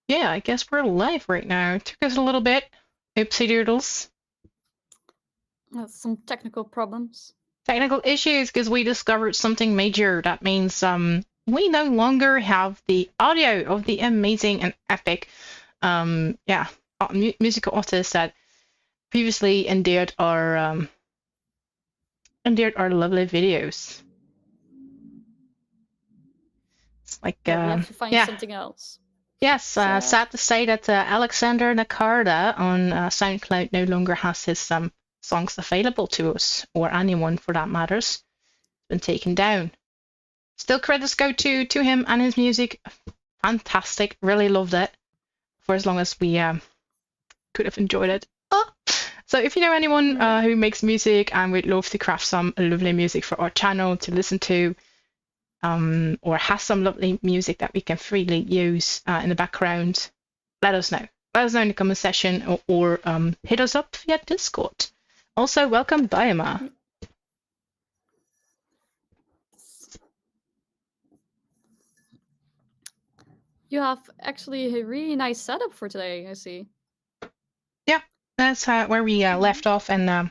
Yeah, I guess we're live right now. It took us a little bit. Oopsie doodles. Some technical problems. Technical issues because we discovered something major. That means we no longer have the audio of the amazing and epic musical artists that previously endeared our lovely videos. It's like Yeah, we have to find something else. Yes, sad to say that Alexander Nakarda on SoundCloud no longer has his songs available to us, or anyone for that matters. It's been taken down. Still credits go to him and his music. Fantastic, really loved it for as long as we could have enjoyed it. So if you know anyone who makes music and would love to craft some lovely music for our channel to listen to, or has some lovely music that we can freely use in the background, let us know. Let us know in the comment section or hit us up via Discord. Also, welcome Diama. You have actually a really nice setup for today, I see. Yeah, that's where we left off, and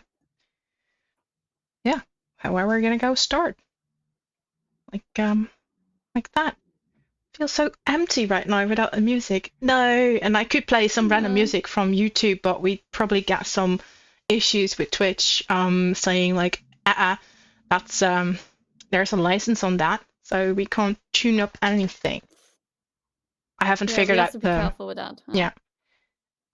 yeah, where we're gonna go start. Like that. Feels so empty right now without the music. No, and I could play some random music from YouTube, but we'd probably get some issues with Twitch saying like that's there's a license on that, so we can't tune up anything. I haven't figured out to be careful with that. Yeah,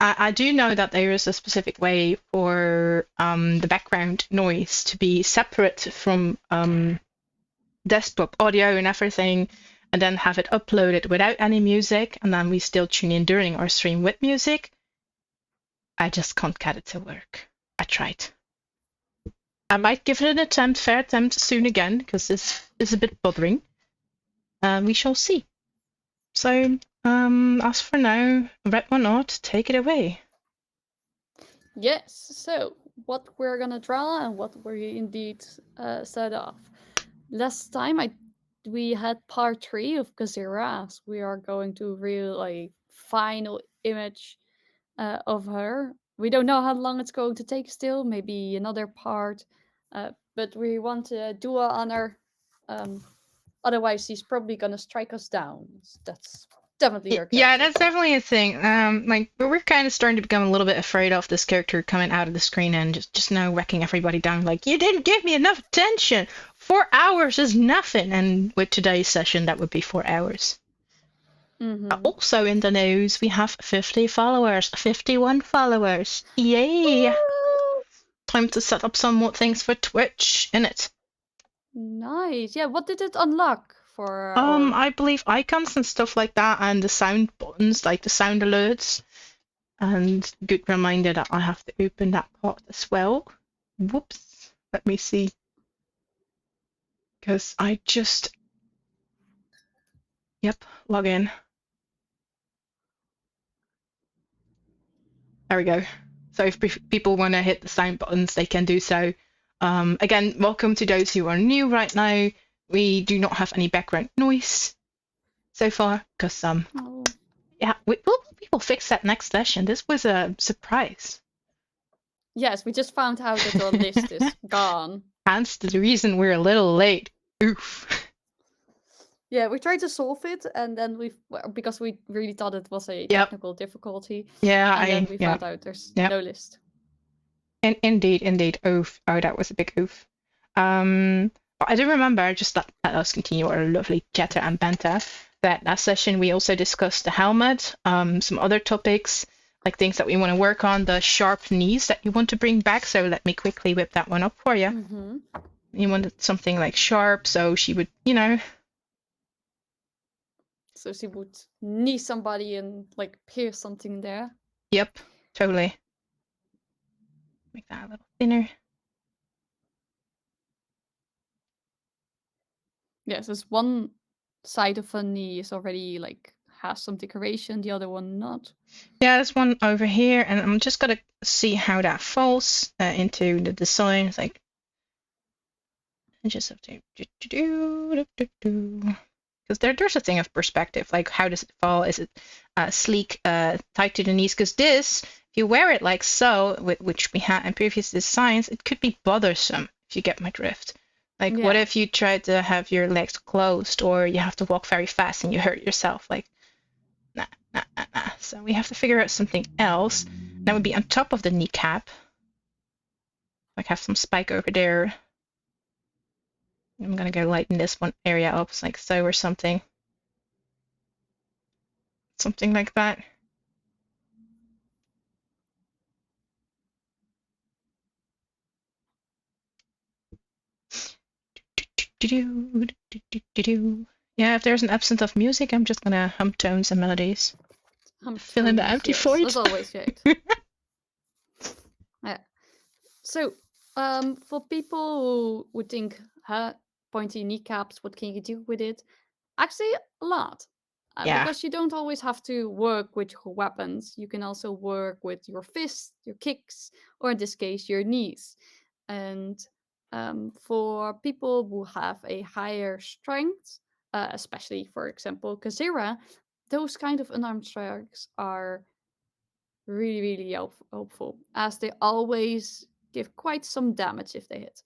I do know that there is a specific way for the background noise to be separate from desktop audio and everything, and then have it uploaded without any music, and then we still tune in during our stream with music. I just can't get it to work. I tried. I might give it an fair attempt soon again, because this is a bit bothering. We shall see. So, as for now, RedOneArt, take it away. Yes, so what we're gonna draw and what we indeed set off. Last time we had part 3 of Kazzira, as we are going to reveal a final image of her. We don't know how long it's going to take still, maybe another part, but we want to do her honor. Otherwise, she's probably gonna strike us down. That's definitely her character. Yeah, that's definitely a thing. But we're kind of starting to become a little bit afraid of this character coming out of the screen and just now wrecking everybody down. Like, you didn't give me enough attention. 4 hours is nothing, and with today's session, that would be 4 hours. Also in the news, we have 50 followers, 51 followers. Yay! Woo! Time to set up some more things for Twitch, innit? Nice. Yeah, what did it unlock for? I believe icons and stuff like that, and the sound buttons, like the sound alerts. And good reminder that I have to open that part as well. Whoops. Let me see. Because I just... Yep, log in. There we go. So if people want to hit the sound buttons, they can do so. Again, welcome to those who are new right now. We do not have any background noise so far, because yeah, we will fix that next session. This was a surprise. Yes, we just found out that the list is gone. Hence the reason we're a little late. Oof. Yeah, we tried to solve it, and then because we really thought it was a technical difficulty. Yeah, and then we found out there's no list. Indeed. Oof. Oh, that was a big oof. But I do remember, just let us continue our lovely chatter and banter, that session we also discussed the helmet, some other topics, like things that we want to work on, the sharp knees that you want to bring back. So let me quickly whip that one up for you. You wanted something like sharp, so she would, So she would knee somebody and like pierce something there. Yep, totally. Make that a little thinner. Yes, there's one side of a knee is already like has some decoration, the other one not. Yeah, there's one over here, and I'm just gonna see how that falls into the design. It's like I just have to do. Because there's a thing of perspective, like how does it fall? Is it sleek, tight to the knees? Because this, if you wear it like so, which we had in previous designs, it could be bothersome, if you get my drift. Like, what if you try to have your legs closed, or you have to walk very fast and you hurt yourself? Like, nah. So we have to figure out something else. That would be on top of the kneecap. Like, have some spike over there. I'm gonna go lighten this one area up, like so, or something. Something like that. Yeah, if there's an absence of music, I'm just gonna hum tones and melodies. Fill in the empty void. That's always great. Yeah. So, for people who would think, pointy kneecaps, what can you do with it? Actually, a lot. Yeah. Because you don't always have to work with your weapons. You can also work with your fists, your kicks, or in this case, your knees. And for people who have a higher strength, especially, for example, Kazzira, those kind of unarmed strikes are really, really helpful, as they always give quite some damage if they hit.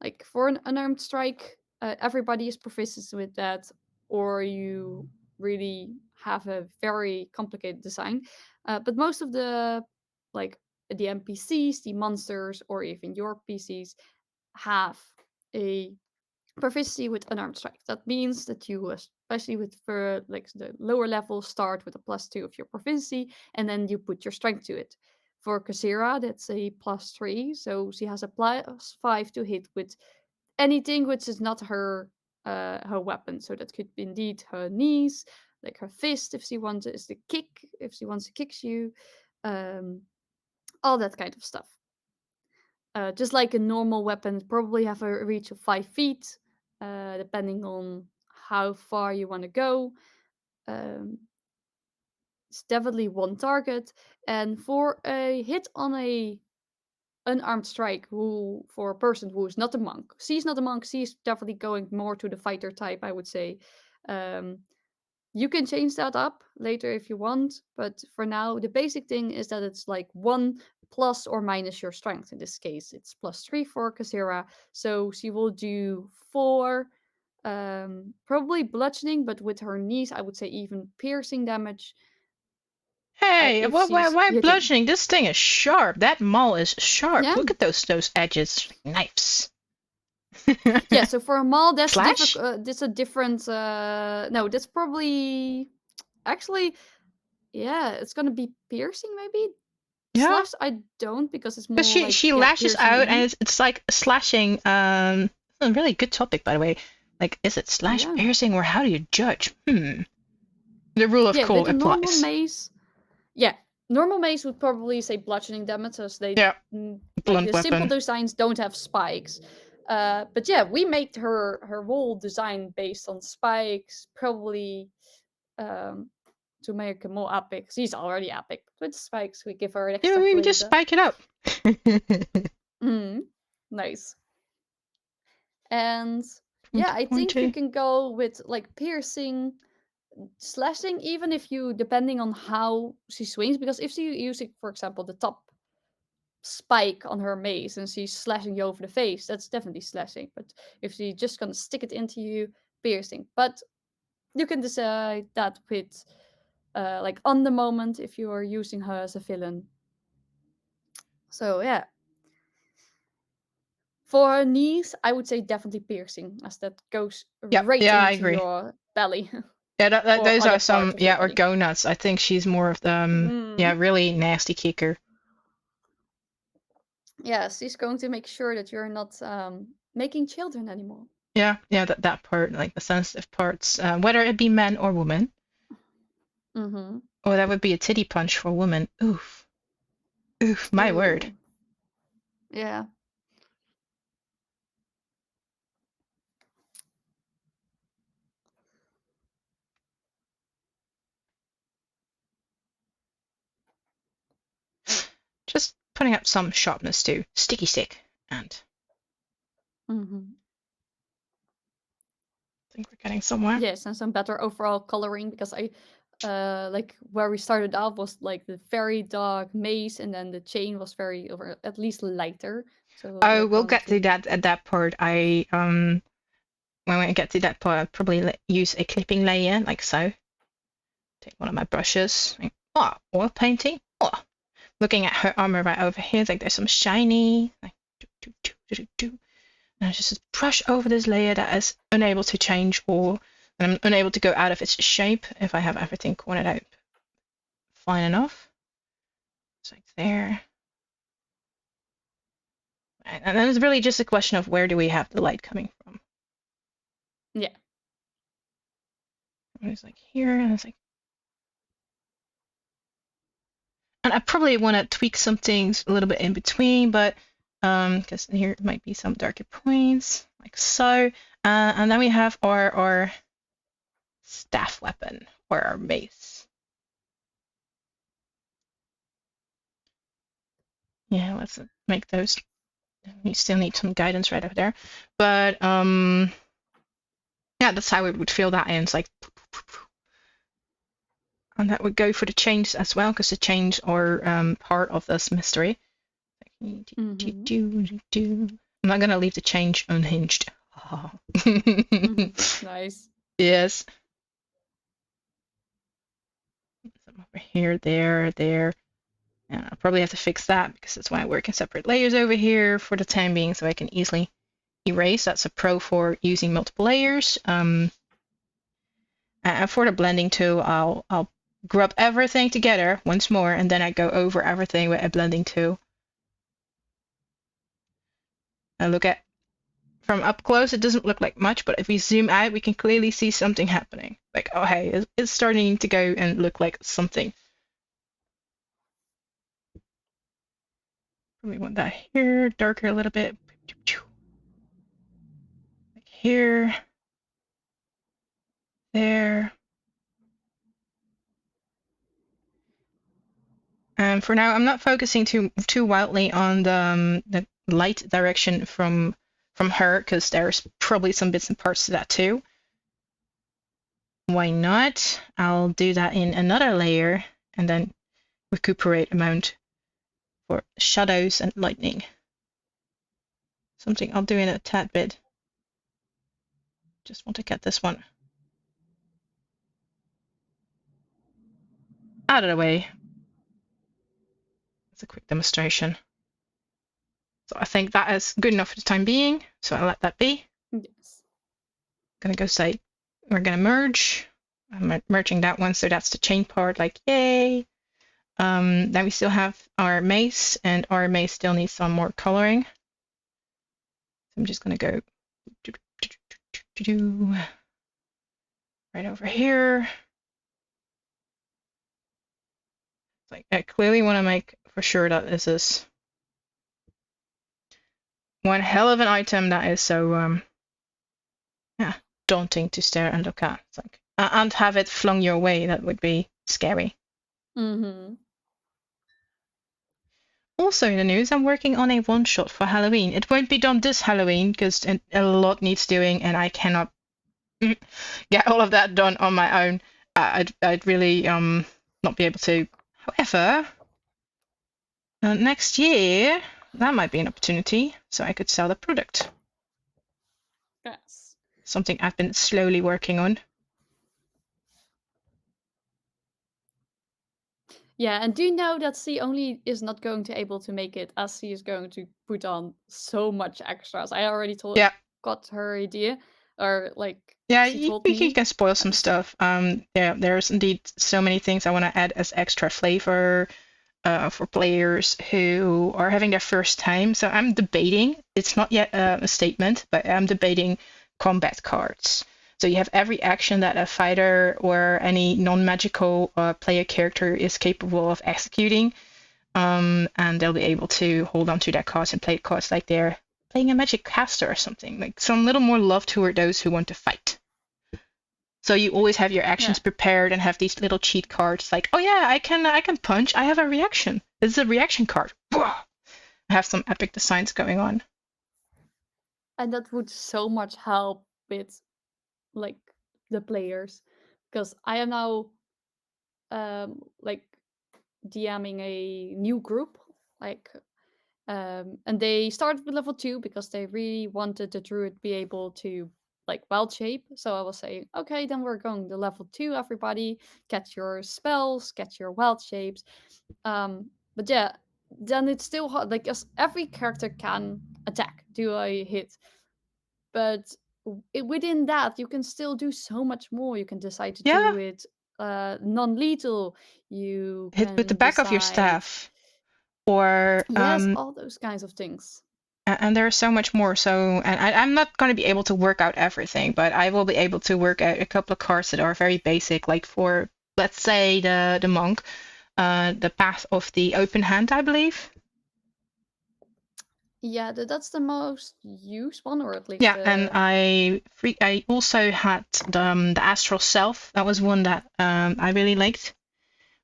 Like for an unarmed strike, everybody is proficient with that, or you really have a very complicated design. But most of the NPCs, the monsters, or even your PCs have a proficiency with unarmed strike. That means that you, especially with the lower level, start with a +2 of your proficiency, and then you put your strength to it. For Kazzira, that's a +3, so she has a +5 to hit with anything which is not her weapon. So that could be indeed her knees, like her fist if she wants is the kick, if she wants to kick you, all that kind of stuff. Just like a normal weapon, probably have a reach of 5 feet, depending on how far you want to go. It's definitely one target, and for a hit on a unarmed strike, who for a person who is not a monk, she's not a monk, she's definitely going more to the fighter type, I would say. You can change that up later if you want, but for now, the basic thing is that it's like 1 plus or minus your strength. In this case, it's +3 for Kazzira, so she will do 4, probably bludgeoning, but with her knees, I would say even piercing damage. Hey, If she's why hitting. bludgeoning? This thing is sharp. That maul is sharp. Yeah. Look at those edges, like knives. Yeah, so for a maul, that's Slash? that's a different. No, that's probably actually, yeah, it's gonna be piercing maybe. Yeah. Slash, I don't, because it's more Because like she lashes piercing out, in. and it's like slashing. A really good topic, by the way. Like, is it slash piercing, or how do you judge? The rule of cool with a normal applies. mace. Yeah, normal mace would probably say bludgeoning damage, as they blunt the weapon. simple designs don't have spikes. But yeah, we made her whole design based on spikes, probably to make her more epic. She's already epic, but with spikes we give her an extra we flavor. just spike it up. Nice. And yeah, I think you can go with like piercing, slashing, even if you, depending on how she swings, because if she using, for example, the top spike on her mace and she's slashing you over the face, that's definitely slashing. But if she's just gonna stick it into you, piercing. But you can decide that with like on the moment if you are using her as a villain. So yeah. For her knees, I would say definitely piercing, as that goes right into your belly. Yeah, those are some, or body. go nuts. I think she's more of the, really nasty kicker. Yeah, she's going to make sure that you're not making children anymore. Yeah, that part, like the sensitive parts, whether it be men or women. Mm-hmm. Oh, that would be a titty punch for women. Oof. Oof, my word. Yeah. Just putting up some sharpness too. Sticky stick and think we're getting somewhere. Yes, and some better overall coloring, because I like where we started off was like the very dark maze, and then the chain was very, or at least lighter. So Oh, we're we'll going get to that at that part. When I get to that part, I'll probably use a clipping layer like so. Take one of my brushes. Oh, oil painting. Oh, looking at her armor right over here, like there's some shiny. Like, and I just brush over this layer that is unable to change, and I'm unable to go out of its shape if I have everything cornered out fine enough. It's like there. And then it's really just a question of where do we have the light coming from. yeah. It's like here, and it's like, and I probably want to tweak some things a little bit in between, but because here might be some darker points, like so. And then we have our staff weapon, or our mace. Yeah, let's make those. We still need some guidance right over there, but yeah, that's how it would fill that in. It's like, and that would go for the chains as well, because the chains are part of this mystery. Mm-hmm. I'm not gonna leave the change unhinged. Oh. Nice. Yes. Some over here, there. And I'll probably have to fix that because that's why I work in separate layers over here for the time being, so I can easily erase. That's a pro for using multiple layers. And for the blending tool, I'll grub everything together once more, and then I go over everything with a blending tool. And look at from up close, it doesn't look like much, but if we zoom out, we can clearly see something happening. Like, oh hey, it's starting to go and look like something. Probably want that here, darker a little bit. Like here, there. And for now, I'm not focusing too wildly on the light direction from her, because there's probably some bits and parts to that too. Why not? I'll do that in another layer and then recuperate amount for shadows and lightning. Something I'll do in a tad bit. Just want to get this one out of the way. It's a quick demonstration. So I think that is good enough for the time being, so I'll let that be. Yes. Gonna go say we're gonna merge. I'm merging that one, so that's the chain part, like yay. Then we still have our mace, and our mace still needs some more coloring. So I'm just gonna go right over here. Like, I clearly want to make for sure that this is one hell of an item that is so yeah, daunting to stare and look at. It's like, and have it flung your way, that would be scary. Mm-hmm. Also in the news, I'm working on a one-shot for Halloween. It won't be done this Halloween because a lot needs doing, and I cannot get all of that done on my own. I'd really not be able to. However, next year that might be an opportunity, so I could sell the product. Yes. Something I've been slowly working on. Yeah, and do you know that C only is not going to able to make it, as C is going to put on so much extras. I already got her idea, or like yeah, she told you me. can spoil some stuff. Yeah, there's indeed so many things I want to add as extra flavor for players who are having their first time. So I'm debating. It's not yet a statement, but I'm debating combat cards. So you have every action that a fighter or any non-magical player character is capable of executing, and they'll be able to hold on to their cards and play cards like they're playing a magic caster or something. Like some little more love toward those who want to fight. So you always have your actions prepared and have these little cheat cards like, oh yeah, I can punch. I have a reaction. This is a reaction card. I have some epic designs going on. And that would so much help with like the players, because I am now like DMing a new group, like and they started with level 2 because they really wanted the druid be able to like wild shape. So I was saying, okay, then we're going to level 2, everybody get your spells, get your wild shapes. But yeah, then it's still hard, like every character can attack, do a hit, but within that you can still do so much more. You can decide to Yeah, do it non-lethal, you hit with the can back of your decide, staff, or yes, all those kinds of things. and there's so much more. So, and I'm not going to be able to work out everything, but I will be able to work out a couple of cards that are very basic, like for, let's say, the monk, the path of the open hand, I believe. Yeah, that's the most used one, or at least Yeah, and I also had the astral self. That was one that I really liked.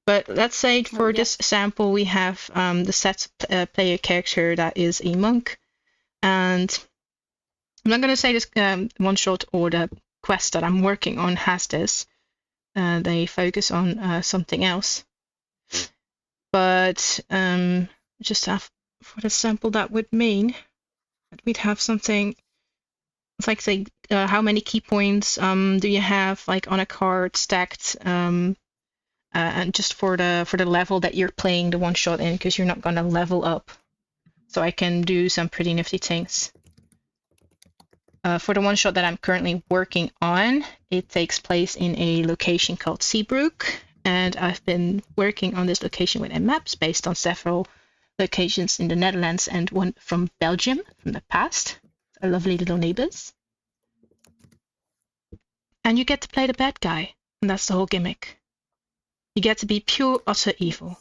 But let's say oh for this yes. sample, we have the set player character that is a monk. And I'm not going to say this one shot or the quest that I'm working on has this. They focus on something else. But just have for the sample, that would mean that we'd have something. It's like, say, how many key points do you have like on a card stacked, and just for the level that you're playing the one shot in, because you're not gonna level up. So I can do some pretty nifty things. For the one shot that I'm currently working on, it takes place in a location called Seabrook, and I've been working on this location with maps based on several locations in the Netherlands and one from Belgium from the past. Our lovely little neighbors. And you get to play the bad guy, and that's the whole gimmick. You get to be pure, utter evil.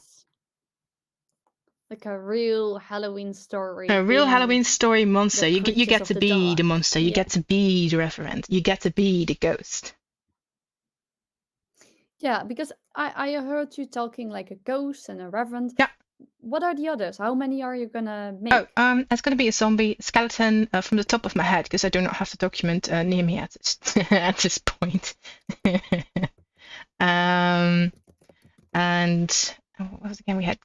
Like a real Halloween story. A real in Halloween story monster. the You creatures get of to the be the dark. monster. You Yeah. get to be the reverend. You get to be the ghost. Yeah, because I heard you talking like a ghost and a reverend. Yeah. What are the others? How many are you gonna make? Oh, it's going to be a zombie skeleton from the top of my head, because I do not have the document near me at this point. And what was again we had?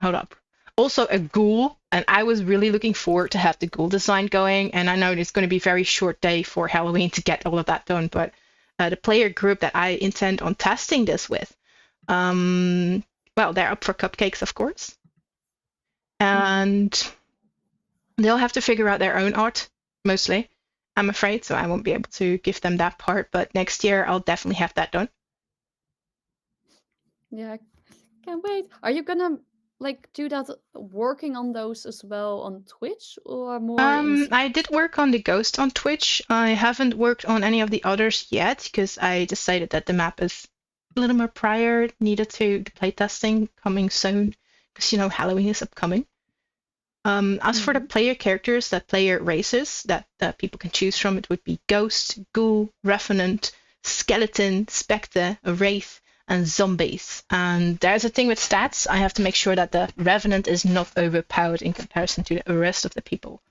Hold up. Also a ghoul, and I was really looking forward to have the ghoul design going. And I know it's going to be a very short day for Halloween to get all of that done, but the player group that I intend on testing this with, well, they're up for cupcakes, of course. And they'll have to figure out their own art, mostly, I'm afraid, so I won't be able to give them that part, but next year I'll definitely have that done. Yeah, can't wait. Are you gonna like do that, working on those as well on Twitch, or more in secret? I did work on the ghost on Twitch. I haven't worked on any of the others yet, because I decided that the map is a little more prior, needed to playtesting coming soon, because Halloween is upcoming. As for the player characters, that player races that people can choose from, it would be ghost, ghoul, revenant, skeleton, spectre, wraith, and zombies. And there's a thing with stats. I have to make sure that the revenant is not overpowered in comparison to the rest of the people.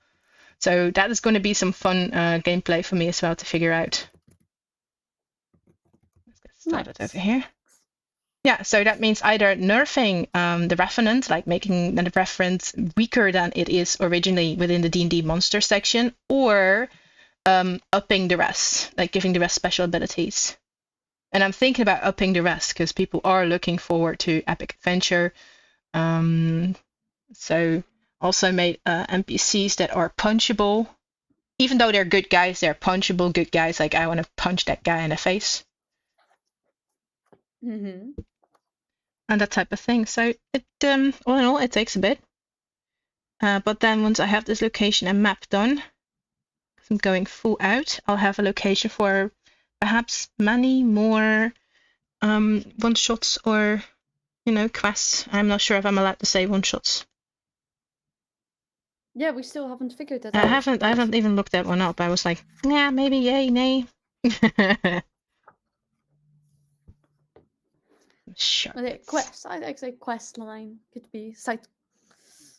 So that is going to be some fun gameplay for me as well to figure out. Let's get started over here. Yeah, so that means either nerfing the Revenant, like making the Revenant weaker than it is originally within the D&D monster section, or upping the rest, like giving the rest special abilities. And I'm thinking about upping the rest because people are looking forward to epic adventure. So also made NPCs that are punchable. Even though they're good guys, they're punchable good guys. Like, I want to punch that guy in the face. And that type of thing. So it, all in all, it takes a bit. But then once I have this location and map done, because I'm going full out, I'll have a location for perhaps many more one-shots or, quests. I'm not sure if I'm allowed to say one-shots. Yeah, we still haven't figured that I out. I haven't even looked that one up. I was like, yeah, maybe, yay, nay. Quest. I'd say quest line could be side.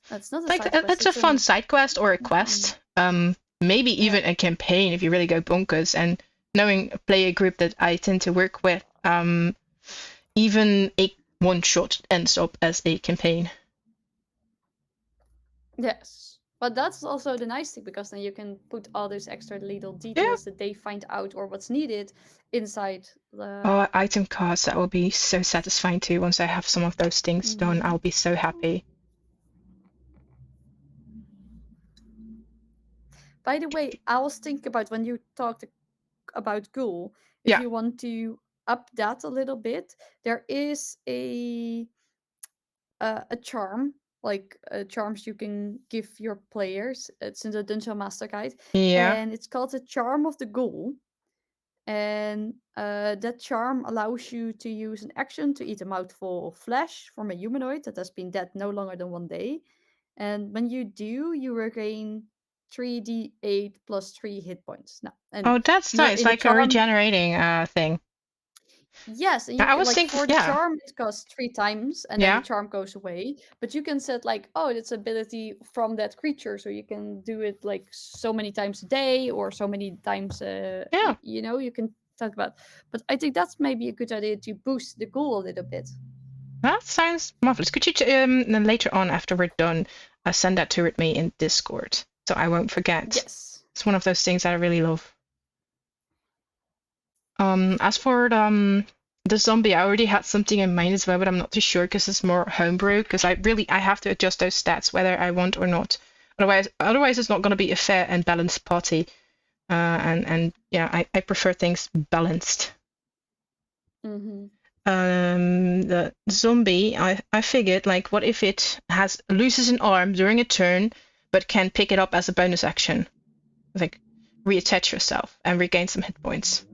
That's not a like side quest. it's a fun side quest or a quest. Maybe even a campaign if you really go bonkers, and knowing a player group that I tend to work with, even a one-shot ends up as a campaign. Yes. But that's also the nice thing, because then you can put all those extra little details that they find out or what's needed inside the... Oh, item cards, that will be so satisfying too. Once I have some of those things done, I'll be so happy. By the way, I was thinking about when you talked about Ghoul, if you want to up that a little bit, there is a charm, like charms you can give your players. It's in the Dungeon Master Guide. Yeah. And it's called the Charm of the Ghoul. And that charm allows you to use an action to eat a mouthful of flesh from a humanoid that has been dead no longer than 1 day. And when you do, you regain 3d8 plus 3 hit points. Now, and Oh, that's nice. in the Like a charm, regenerating thing. yes, and Yeah, you I can, was like, thinking, for the charm it costs 3 times, and then the charm goes away. But you can set, like, oh, it's ability from that creature, so you can do it like so many times a day or so many times. You know, you can talk about. But I think that's maybe a good idea to boost the ghoul a little bit. That sounds marvelous. Could you later on, after we're done, send that to me in Discord so I won't forget? Yes, it's one of those things I really love. As for the zombie, I already had something in mind as well, but I'm not too sure because it's more homebrew. Because I have to adjust those stats whether I want or not. Otherwise it's not going to be a fair and balanced party. And yeah, I prefer things balanced. The zombie, I figured, like, what if it loses an arm during a turn, but can pick it up as a bonus action, like reattach yourself and regain some hit points.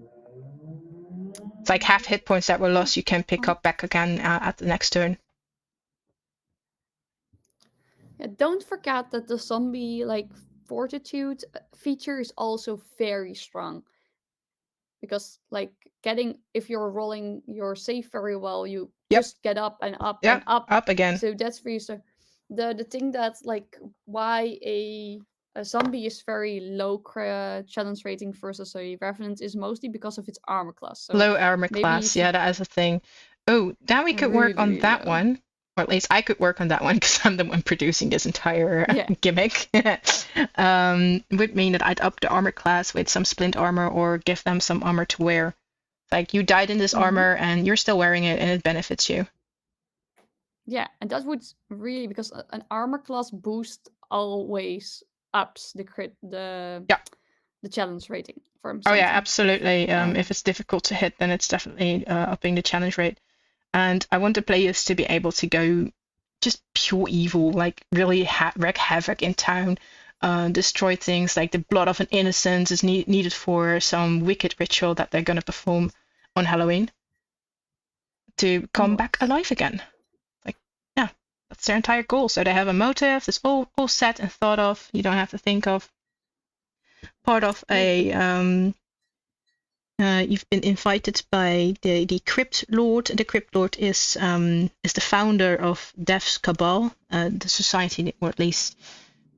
It's like half hit points that were lost you can pick up back again at the next turn. Yeah, don't forget that the zombie, like, fortitude feature is also very strong. Because, like, if you're rolling your save very well, you just get up and up and up again. So that's for you. So the thing that's, like, why a zombie is very low challenge rating versus a revenant is mostly because of its armor class. So low armor class, yeah, that is a thing. Oh, now we could work on that one. Or at least I could work on that one because I'm the one producing this entire gimmick. Would mean that I'd up the armor class with some splint armor or give them some armor to wear. Like, you died in this armor and you're still wearing it and it benefits you. Yeah, and that would really, because an armor class boost always ups the challenge rating for something. Oh yeah, absolutely. If it's difficult to hit, then it's definitely upping the challenge rate. And I want the players to be able to go just pure evil, like really wreak havoc in town, destroy things. Like the blood of an innocent is needed for some wicked ritual that they're going to perform on Halloween to come back alive again. Like, yeah, that's their entire goal. So they have a motive. It's all set and thought of. You don't have to think of. Part of a you've been invited by the Crypt Lord. The Crypt Lord is the founder of Death's Cabal, the society, or at least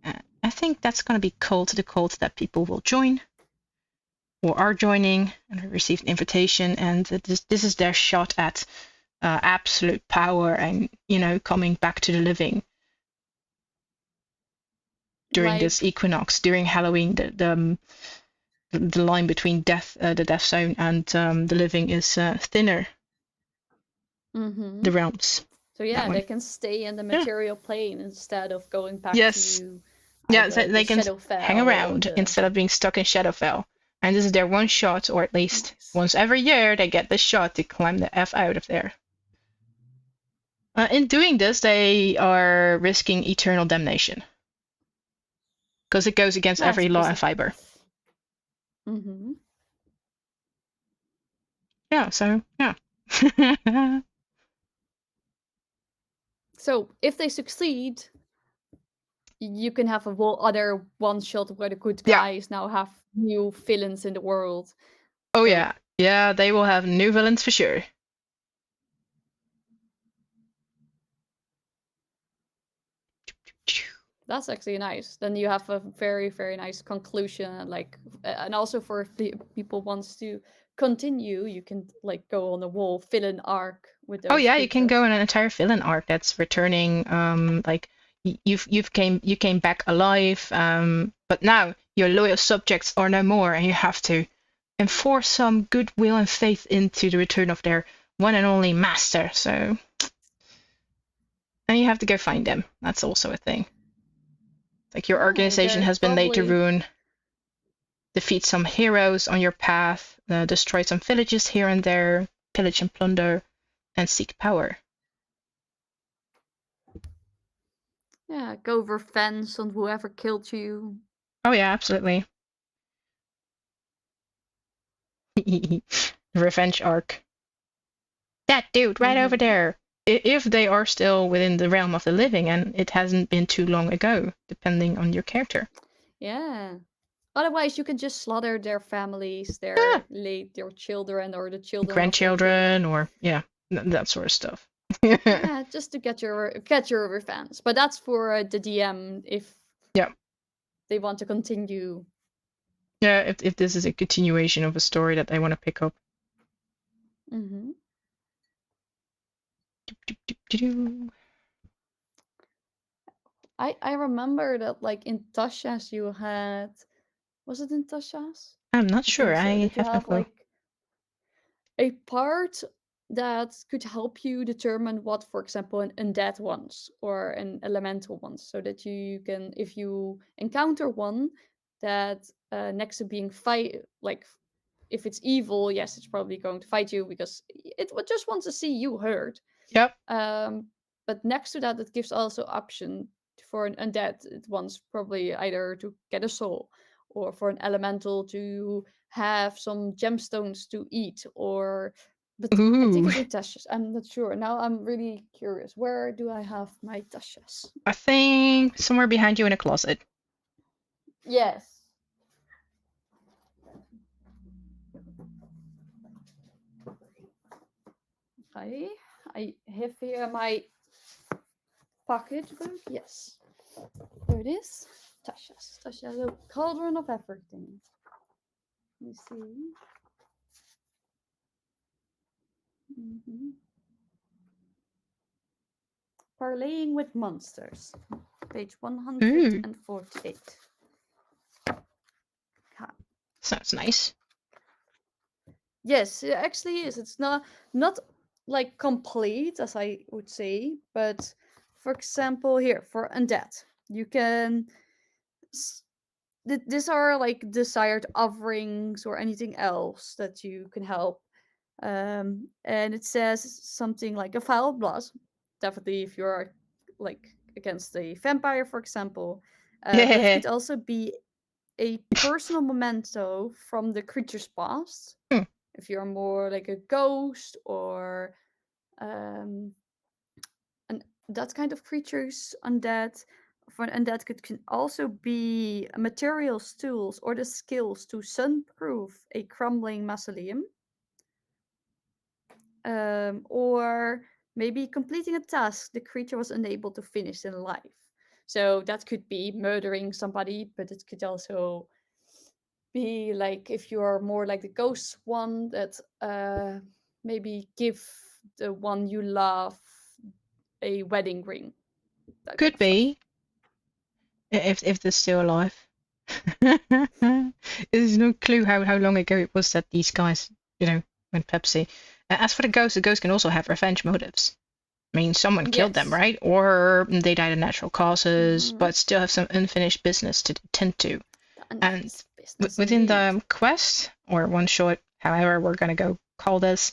I think that's going to be the cult that people will join or are joining and receive an invitation. And this is their shot at absolute power and, coming back to the living during this equinox, during Halloween. The line between the death zone and the living is thinner. The realms. So yeah, they can stay in the material plane instead of going back to they can hang around instead of being stuck in Shadowfell. And this is their one shot, or at least once every year they get the shot to climb the F out of there. In doing this, they are risking eternal damnation. Because it goes against every law and fiber. Yeah, so, yeah. So, if they succeed, you can have a whole other one shot where the good guys now have new villains in the world. Oh, so, yeah, they will have new villains for sure. That's actually nice. Then you have a very, very nice conclusion. Like, and also for if the people wants to continue, you can like go on the wall, fill an arc with Oh those yeah, you can go creatures. in an entire villain arc that's returning. Like you came back alive. But now your loyal subjects are no more, and you have to enforce some goodwill and faith into the return of their one and only master. So, and you have to go find them. That's also a thing. Like your Yeah, organization there's has been laid to probably ruin. Defeat some heroes on your path. Destroy some villages here and there. Pillage and plunder, and seek power. yeah, go revenge on whoever killed you. Oh yeah, absolutely. Revenge arc. That dude right over Mm-hmm. there. If they are still within the realm of the living, and it hasn't been too long ago, depending on your character. Yeah. Otherwise, you can just slaughter their families, Yeah, their children, or the children of their grandchildren, king. or yeah, that sort of stuff. Yeah, just to get your revenge. But that's for the DM if Yeah, they want to continue. yeah. If this is a continuation of a story that they want to pick up. Mm-hmm. I remember that like in Tasha's you had, was it in Tasha's? I'm not I sure. think so. I That you have no have clue. like a part that could help you determine what, for example, an undead wants or an elemental wants, so that you can, if you encounter one that next to being fight, like if it's evil, yes, it's probably going to fight you because it would just want to see you hurt. Yep. Um, but next to that, it gives also option for an undead. It wants probably either to get a soul, or for an elemental to have some gemstones to eat, or. But I think Ooh. it's in Tasha's. I'm not sure. Now I'm really curious. Where do I have my Tasha's? I think somewhere behind you in a closet. Yes. I have here my pocketbook. Yes. There it is. Tasha's. Tasha's a cauldron of everything. Let me see. Mm-hmm. Parlaying with Monsters, page Ooh, 148. sounds nice. Yes, it actually is. It's not like complete as I would say, but for example, here for undead, you can. These are like desired offerings or anything else that you can help. And it says something like a foul blood. Definitely, if you're like against a vampire, for example. But it Yeah. could also be a personal memento from the creature's past. Hmm. If you're more like a ghost or um, and that kind of creatures, undead. For an undead can also be materials, tools, or the skills to sunproof a crumbling mausoleum. Or maybe completing a task the creature was unable to finish in life. So that could be murdering somebody, but it could also be like if you are more like the ghost one that maybe give the one you love a wedding ring, that kind Could of stuff. be if they're still alive. There's no clue how long ago it was that these guys, went Pepsi. As for the ghost can also have revenge motives. I mean, someone killed them, Yes. right? Or they died of natural causes, Mm-hmm. but still have some unfinished business to tend to. The And unfinished business within indeed. the quest, or one shot, however we're gonna go call this,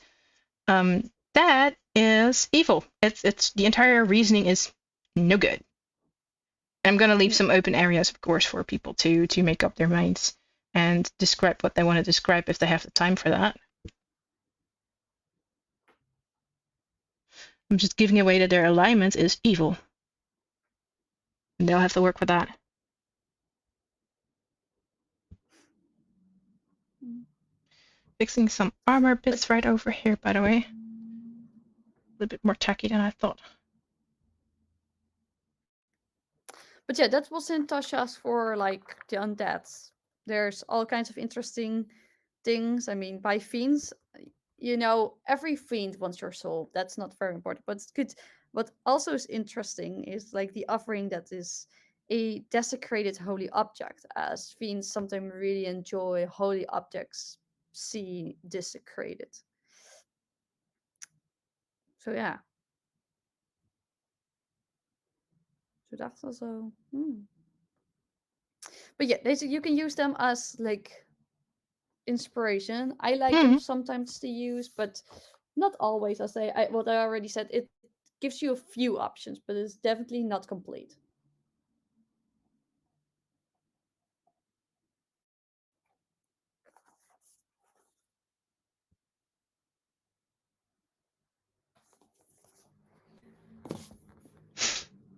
that is evil. It's the entire reasoning is no good. I'm gonna leave some open areas, of course, for people to make up their minds and describe what they want to describe if they have the time for that. I'm just giving away that their alignment is evil, and they'll have to work with that. Fixing some armor But bits right over here, by the way. A little bit more tacky than I thought. But yeah, that was in Tasha's for like the undeads. There's all kinds of interesting things. I mean, by fiends, you know, every fiend wants your soul. That's not very important, but it's good. What also is interesting is like the offering that is a desecrated holy object, as fiends sometimes really enjoy holy objects see desecrated. So yeah, so that's also. But yeah, you can use them as like inspiration. I like them Mm-hmm. sometimes to use, but not always. What I already said, it gives you a few options, but it's definitely not complete.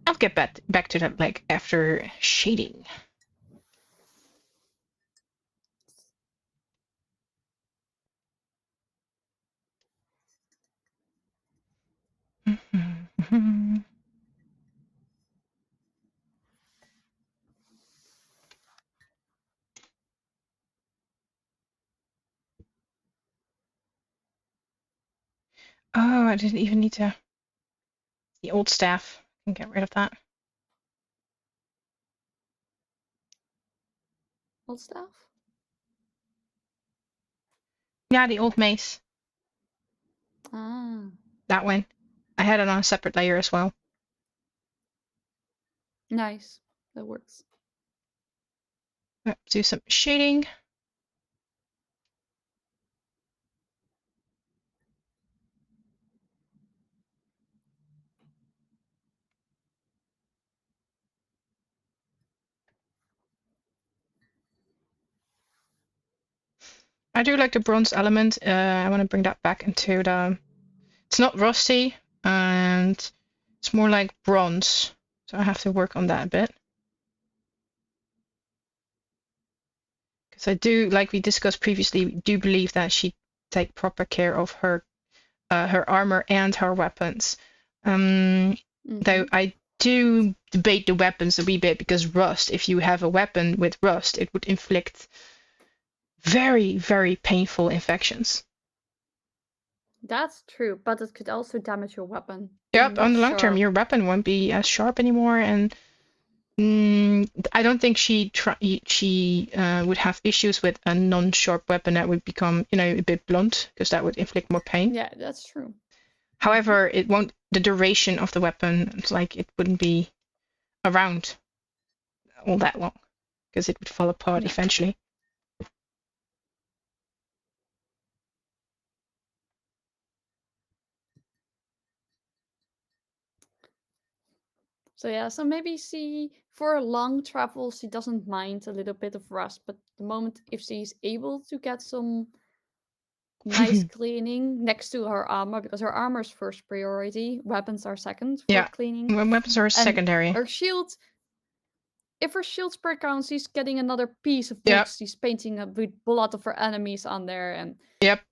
I'll get back to that like after shading. Mm-hmm. Oh, I didn't even need to. The old staff. I can get rid of that. Old stuff. Yeah, the old mace. Ah, That one. I had it on a separate layer as well. nice. That works. Do some shading. I do like the bronze element. I want to bring that back into the. It's not rusty, and it's more like bronze. So I have to work on that a bit. Because I do, like we discussed previously, do believe that she take proper care of her armor and her weapons. Though I do debate the weapons a wee bit, because rust, if you have a weapon with rust, it would inflict very, very painful infections. That's true, but it could also damage your weapon. Yep, on Not the long term, sharp. your weapon won't be as sharp anymore, and I don't think she would have issues with a non-sharp weapon that would become, a bit blunt, because that would inflict more pain. Yeah, that's true. However, it won't. The duration of the weapon, it's like it wouldn't be around all that long, because it would fall apart Yeah. eventually. So yeah, so maybe for long travel she doesn't mind a little bit of rust, but the moment if she's able to get some nice cleaning next to her armor, because her armor is first priority, weapons are second for Yeah, cleaning, weapons are and secondary. her shield. If her shield spray counts, she's getting another piece of wood. Yep, She's painting with blood of her enemies on there, and yep.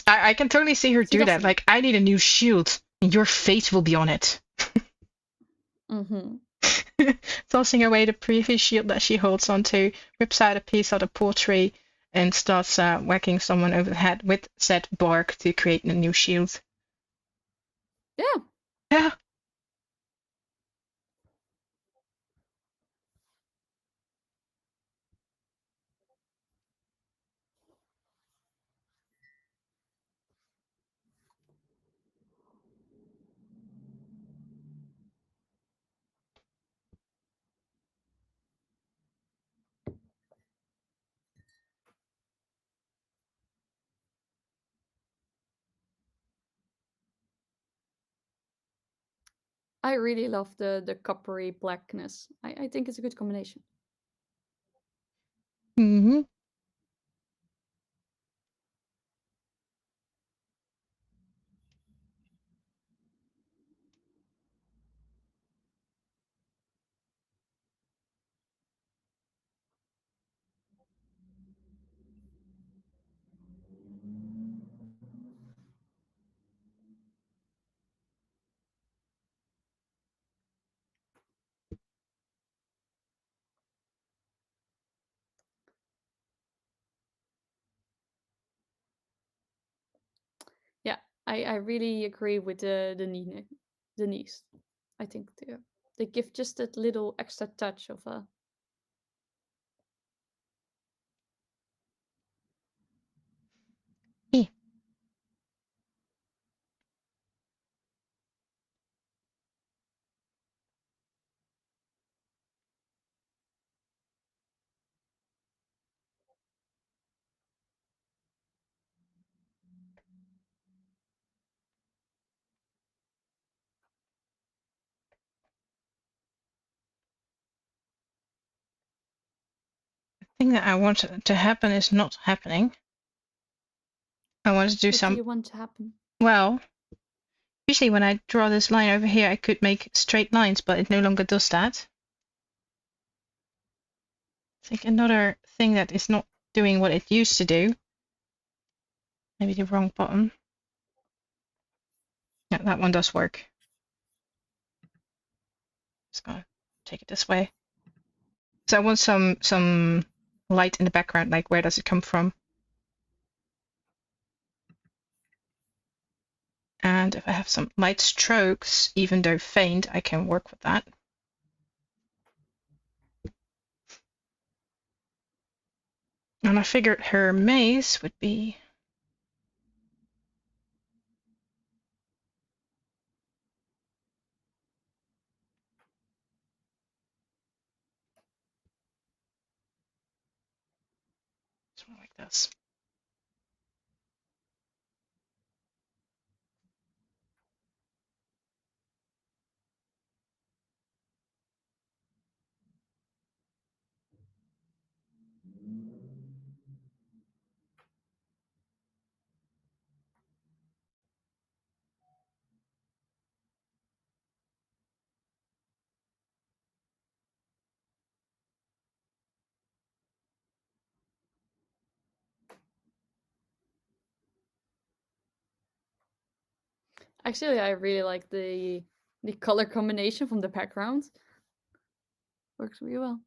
I can totally see her she do that. doesn't. Like, I need a new shield, and your face will be on it. Mm-hmm. Tossing away the previous shield that she holds onto, rips out a piece of the pottery, and starts whacking someone over the head with said bark to create a new shield. Yeah. Yeah. I really love the coppery blackness. I think it's a good combination. Mm-hmm. I really agree with the knees. I think they give just that little extra touch of a. Eh. The thing that I want to happen is not happening. I want to do What do some. you want to happen? Well, usually when I draw this line over here, I could make straight lines, but it no longer does that. I think another thing that is not doing what it used to do. Maybe the wrong button. Yeah, that one does work. Just gonna take it this way. So I want some light in the background, like where does it come from? And if I have some light strokes, even though faint, I can work with that. And I figured her maze would be something like this. Actually, I really like the color combination from the background. Works really well.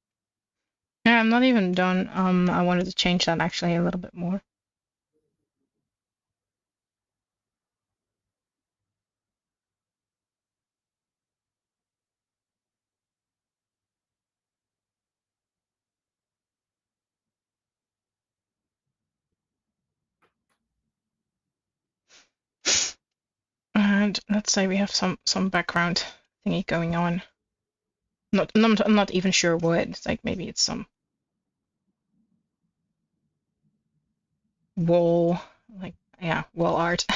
Yeah, I'm not even done. I wanted to change that actually a little bit more. And let's say we have some background thingy going on. I'm not even sure what. It's like maybe it's some wall, like yeah, wall art.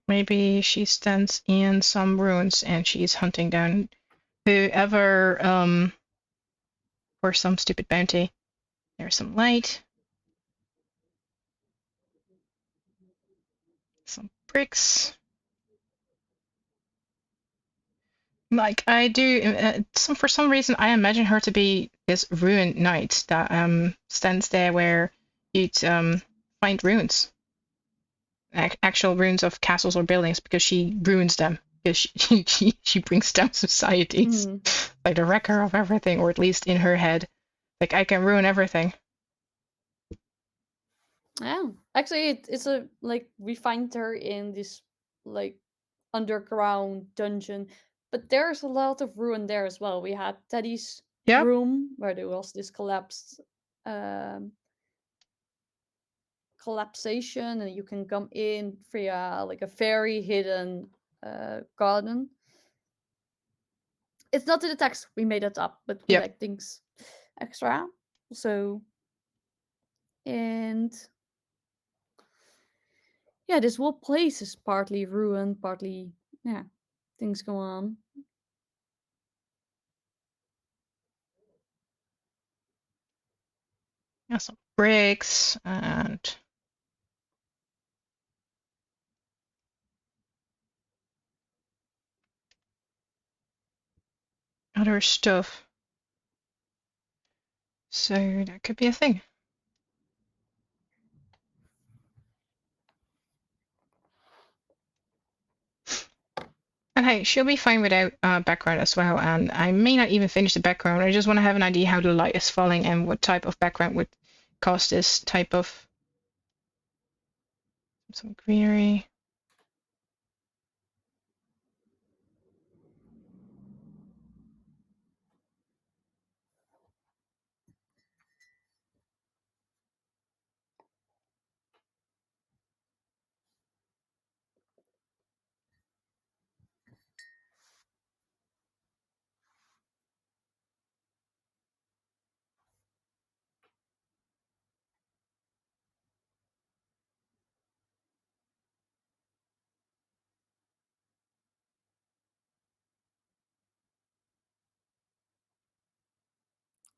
Maybe she stands in some ruins and she's hunting down whoever for some stupid bounty. There's some light, some bricks. Like I do, for some reason I imagine her to be this ruined knight that stands there where you'd find ruins, actual ruins of castles or buildings, because she ruins them. Because she brings down societies, like the wrecker of everything, or at least in her head, like I can ruin everything. Yeah, actually, it's a like we find her in this like underground dungeon, but there's a lot of ruin there as well. We had Teddy's Yep. room where there was this collapsed um collapsation, and you can come in via like a very hidden garden. It's not in the text. We made it up, but we Yep. like things extra. So and yeah, this whole place is partly ruined, partly yeah, things go on. Yeah, some bricks and other stuff. So that could be a thing. hey, she'll be fine without background as well. And I may not even finish the background. I just want to have an idea how the light is falling and what type of background would cause this type of some greenery.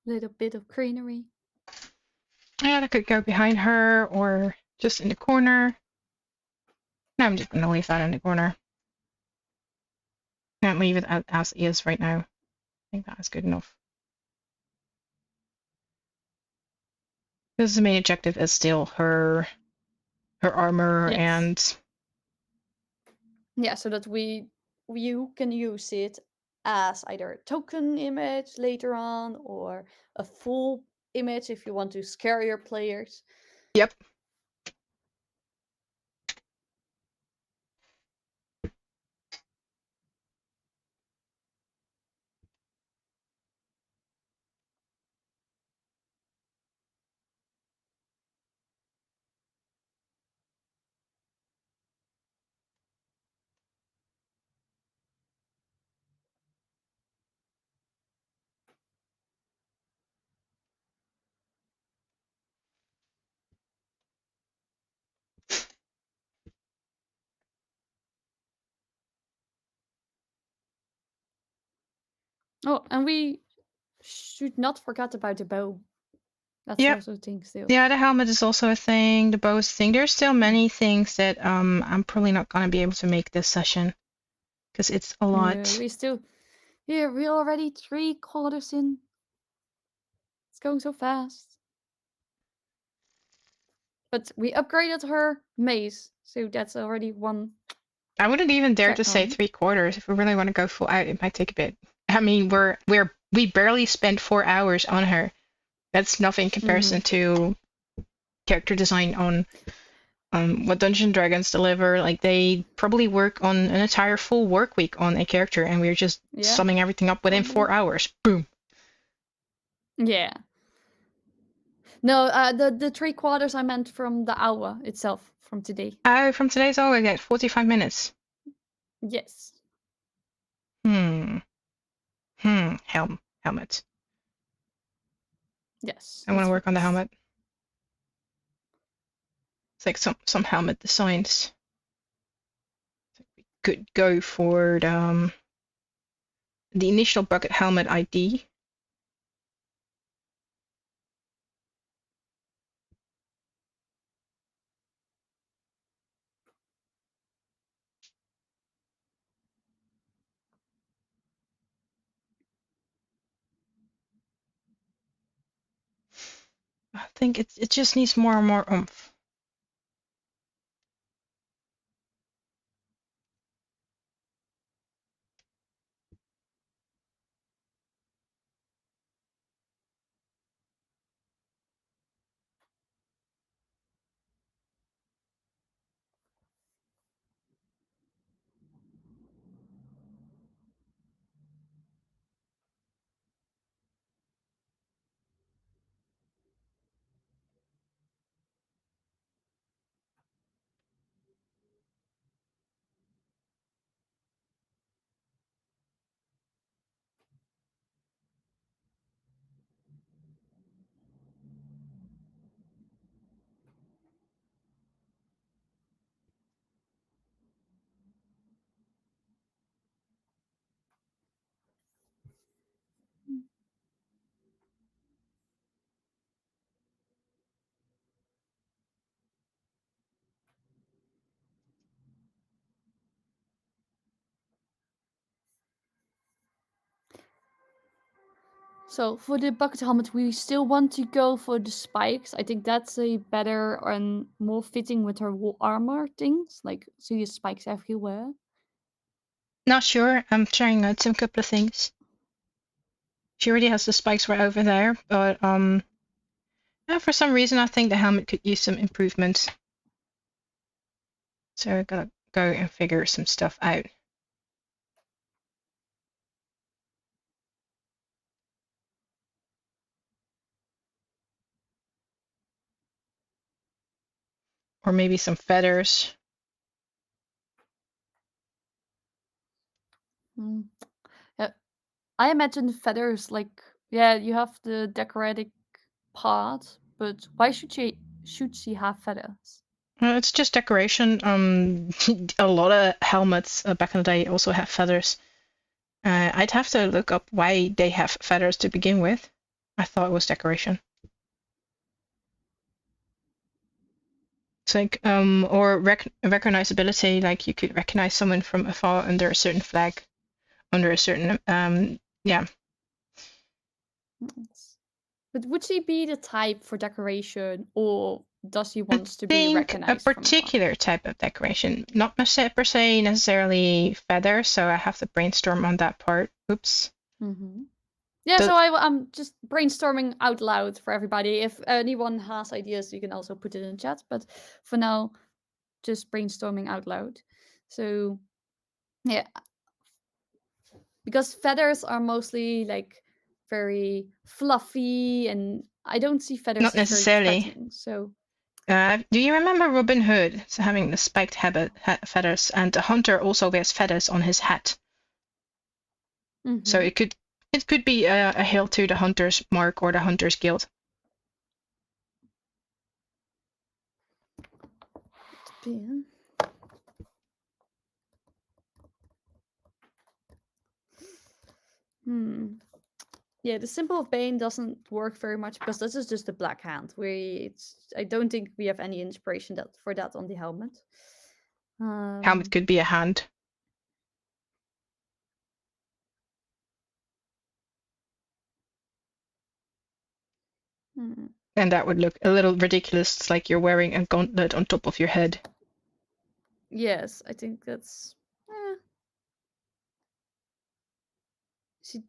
Little bit of greenery. Yeah, that could go behind her or just in the corner. No, I'm just gonna leave that in the corner. Can't leave it as is right now. I think that is good enough. Because the main objective is still her armor. Yes. And yeah, so that you can use it as either a token image later on or a full image if you want to scare your players. yep. Oh, and we should not forget about the bow. That's Yep. also a thing still. Yeah, the helmet is also a thing. The bow is a thing. There's still many things that I'm probably not gonna be able to make this session because it's a lot. No, we're already 3/4 in. It's going so fast. But we upgraded her mace, so that's already one. I wouldn't even dare to check say on. 3/4. If we really want to go full out, it might take a bit. I mean, we barely spent 4 hours on her. That's nothing in comparison to character design on what Dungeons & Dragons deliver. Like, they probably work on an entire full work week on a character, and we're just summing everything up within 4 hours. Boom. Yeah. No, the 3/4 I meant from the hour itself, from today. From today's hour, I get 45 minutes. Yes. Helmet. Yes. I want to work on the helmet. It's like some helmet designs. We could go for the initial bucket helmet ID. I think it just needs more and more oomph. So for the bucket helmet, we still want to go for the spikes. I think that's a better and more fitting with her armor things. Like, so you spikes everywhere. Not sure. I'm trying out some couple of things. She already has the spikes right over there, but yeah, for some reason I think the helmet could use some improvements. So I gotta go and figure some stuff out. Or maybe some feathers. Yeah, I imagine feathers like, yeah, you have the decorative part, but why should she have feathers? It's just decoration. A lot of helmets back in the day also have feathers. I'd have to look up why they have feathers to begin with. I thought it was decoration. It's like or recognizability, like you could recognize someone from afar under a certain flag, under a certain yeah. But would she be the type for decoration, or does she I want to be think a recognized from afar? particular type of decoration, not per se necessarily feather, so I have to brainstorm on that part. Oops. Yeah, The, so I'm just brainstorming out loud for everybody. If anyone has ideas, you can also put it in the chat. But for now, just brainstorming out loud. So, yeah, because feathers are mostly like very fluffy, and I don't see feathers not as very necessarily. threatening. So, Do you remember Robin Hood having the spiked feathers, and the hunter also wears feathers on his hat? So it could be a hail to the hunter's mark or the hunter's guild. Yeah, the symbol of Bane doesn't work very much because this is just a black hand. I don't think we have any inspiration for that on the helmet. Helmet could be a hand. And that would look a little ridiculous. It's like you're wearing a gauntlet on top of your head. Yes, I think that's. She.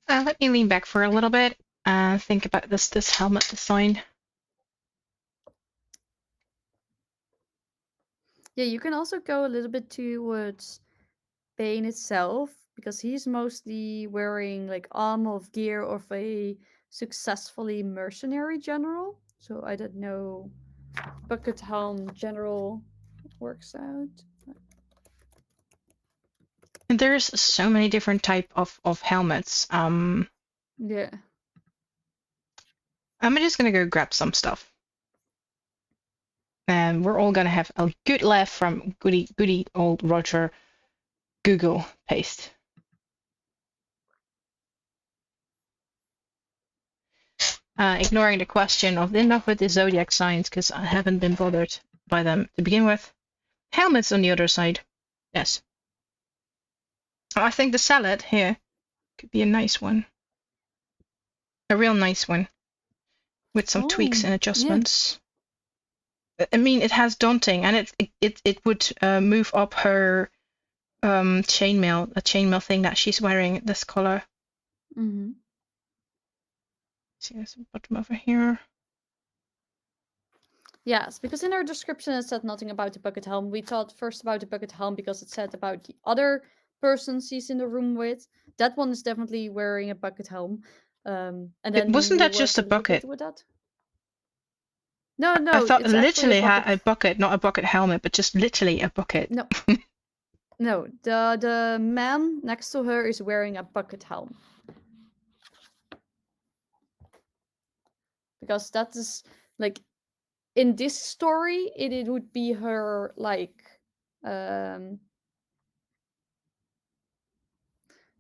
Let me lean back for a little bit and think about this helmet design. Yeah, you can also go a little bit towards Bane itself, because he's mostly wearing like armor of gear of a successfully mercenary general. So I don't know. Bucket helm general works out. And there's so many different type of helmets. Yeah. I'm just gonna go grab some stuff. And we're all gonna have a good laugh from goody old Roger Google paste. Ignoring the question of enough with the zodiac signs because I haven't been bothered by them to begin with. Helmets on the other side. Yes. Oh, I think the salad here could be a nice one. A real nice one. With some tweaks and adjustments. Yeah. I mean, it has daunting, and it would move up her chainmail, a chainmail thing that she's wearing this color. See, there's a bottom over here. Yes, because in our description it said nothing about the bucket helm. We thought first about the bucket helm because it said about the other person she's in the room with. That one is definitely wearing a bucket helm. And then Wasn't we that were just a bucket? with that. No, I thought it's literally actually a bucket, not a bucket helmet, but just literally a bucket. No. No, the man next to her is wearing a bucket helm. Because that is like in this story it would be her like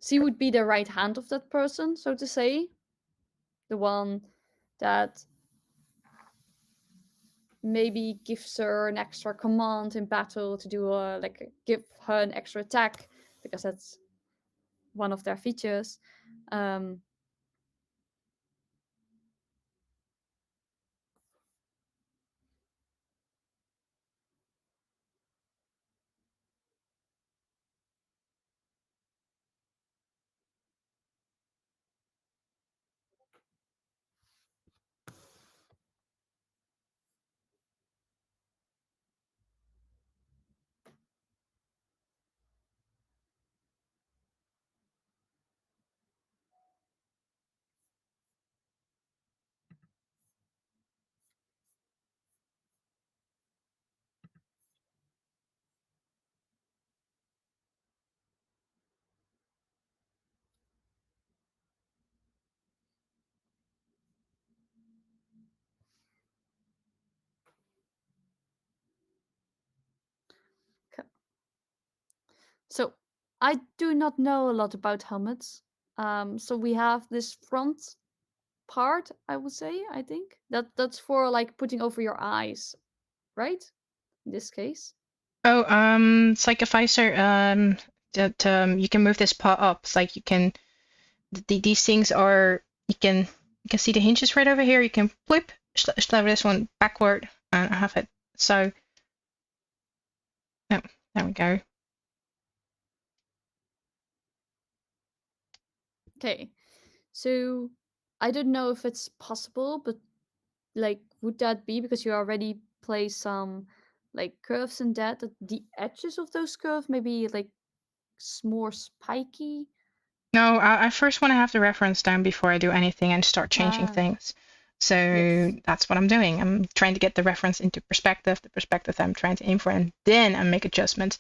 she would be the right hand of that person, so to say. the one that maybe gives her an extra command in battle to do give her an extra attack, because that's one of their features. So I do not know a lot about helmets. So we have this front part, I would say, I think. That's for like putting over your eyes, right? In this case. Oh, it's like a visor. That you can move this part up. It's like you can. These things are you can see the hinges right over here. You can flip, slide this one backward, and have it. So, oh, there we go. Okay. So I don't know if it's possible, but like, would that be because you already play some like curves and that the edges of those curves maybe like more spiky? No, I first want to have the reference down before I do anything and start changing Ah, things. So yes. that's what I'm doing. I'm trying to get the reference into perspective, the perspective I'm trying to aim for, and then I make adjustments.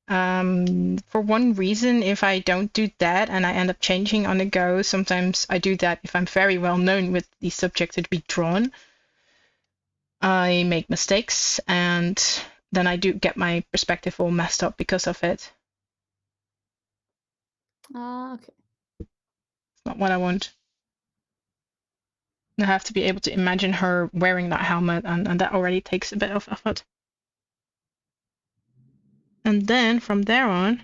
For one reason, if I don't do that and I end up changing on the go, sometimes I do that if I'm very well known with the subject to be drawn. I make mistakes and then I do get my perspective all messed up because of it. Ah, okay. It's not what I want. I have to be able to imagine her wearing that helmet, and that already takes a bit of effort. And then from there on,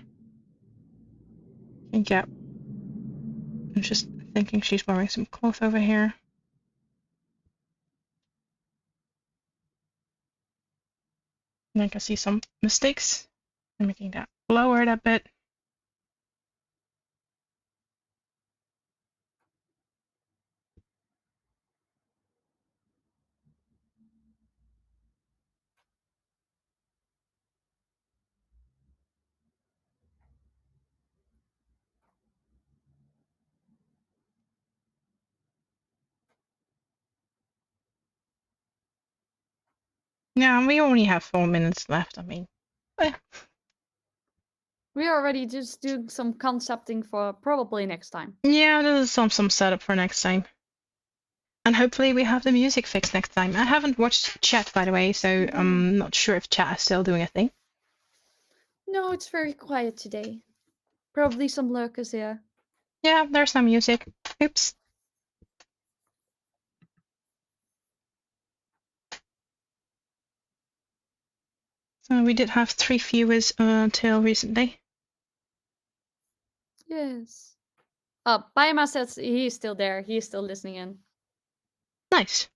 yeah, I'm just thinking she's wearing some cloth over here. And I can see some mistakes. I'm making that lowered a bit. Yeah, we only have 4 minutes left. I mean, We're already just doing some concepting for probably next time. yeah, this is some setup for next time. And hopefully we have the music fixed next time. I haven't watched chat, by the way, so I'm not sure if chat is still doing a thing. No, it's very quiet today. Probably some lurkers here. Yeah, there's no music. Oops. So we did have 3 viewers until recently. Yes. Oh, Paima says he's still there. He's still listening in. Nice.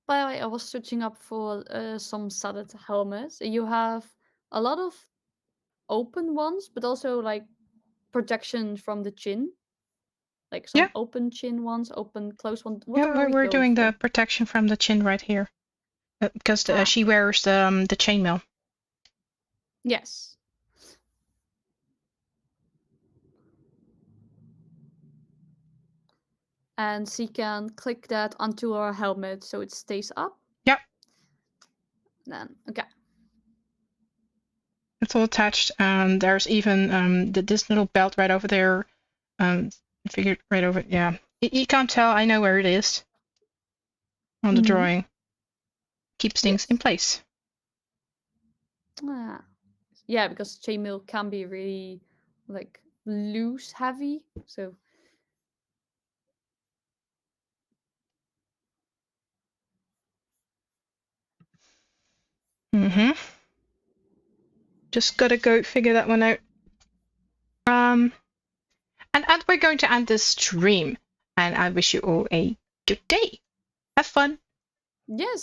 by the way, I was searching up for some studded helmets. You have a lot of open ones, but also like protection from the chin. Like some Yeah. open chin ones, open close ones. What Yeah, are we we're going doing for? the protection from the chin right here. Because Ah. she wears the chainmail. Yes. And she can click that onto her helmet so it stays up. Yep. Then, okay. It's all attached. There's even this little belt right over there. Figured right over. Yeah. You can't tell. I know where it is on the drawing. Keeps things in place. Ah. Yeah, because chainmail can be really like loose, heavy. So Just gotta go figure that one out. And we're going to end this stream. And I wish you all a good day. Have fun. yes.